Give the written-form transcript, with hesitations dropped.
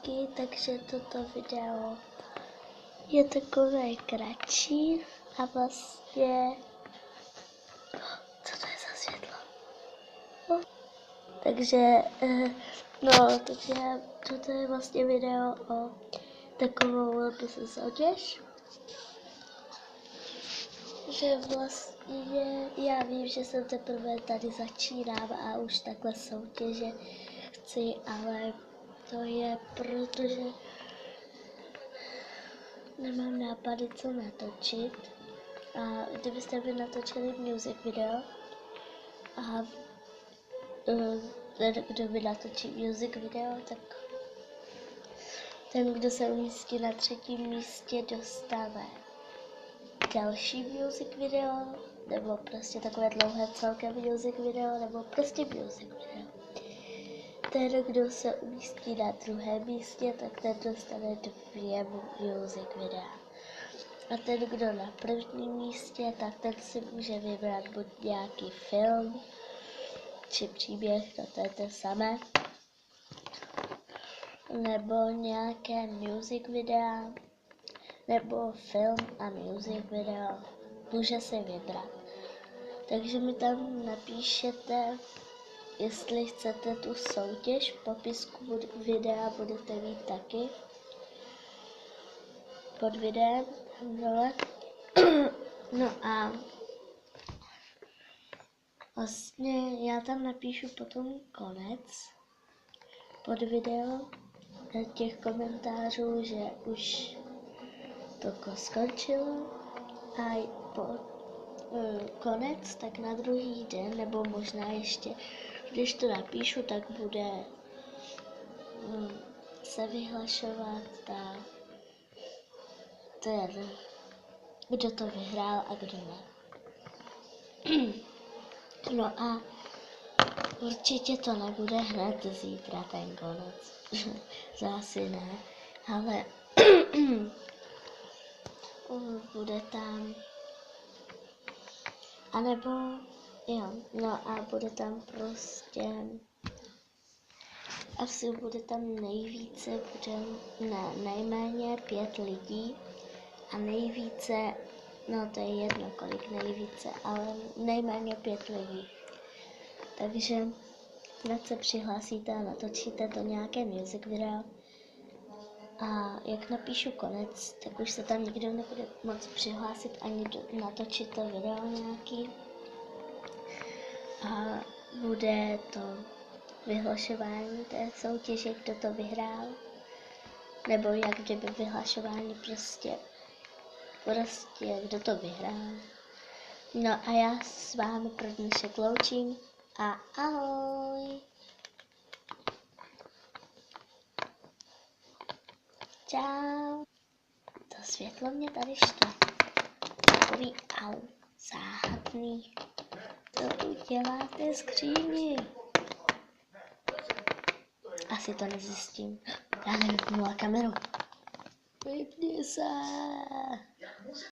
zpátky, takže toto video je takové kratší a vlastně, co to je za světlo? Takže toto je vlastně video o takovou soutěž, že vlastně já vím, že jsem teprve tady začínám a už takhle soutěže chci, ale to je protože nemám nápady, co natočit. A kdybyste by natočili music video a ten, kdo by natočil music video, tak ten, kdo se umístí na 3. místě, dostane další music video, nebo prostě takové dlouhé celkem music video, nebo prostě music video. Ten, kdo se umístí na 2. místě, tak ten dostane 2 music videa. A ten, kdo na 1. místě, tak ten si může vybrat buď nějaký film, či příběh, to je to samé, nebo nějaké music videa, nebo film a music video. Může si vybrat. Takže mi tam napíšete, jestli chcete tu soutěž, v popisku videa budete mít taky pod videem dole. No a vlastně já tam napíšu potom konec pod video těch komentářů, že už to skončilo a po konec, tak na druhý den, nebo možná ještě, když to napíšu, tak bude se vyhlašovat ten, kdo to vyhrál a kdo ne. No a určitě to nebude hned zítra ten konec. Zase ne, ale bude tam, anebo jo, no a bude tam prostě, asi bude tam nejméně 5 lidí a nejvíce, no to je jedno kolik nejvíce, ale nejméně 5 lidí. Takže hned se přihlásíte a natočíte to nějaké music video. A jak napíšu konec, tak už se tam nikdo nebude moc přihlásit ani natočit to video nějaký. A bude to vyhlašování té soutěže, kdo to vyhrál. Nebo jak kdyby vyhlašování prostě kdo to vyhrál. No a já s vámi pro dnešek loučím a ahoj! Čau! To světlo mě tady štve. Takový záhadný. Co tu děláte, skříni? Asi to nezjistím. Já nevypnula kameru. Vypni se!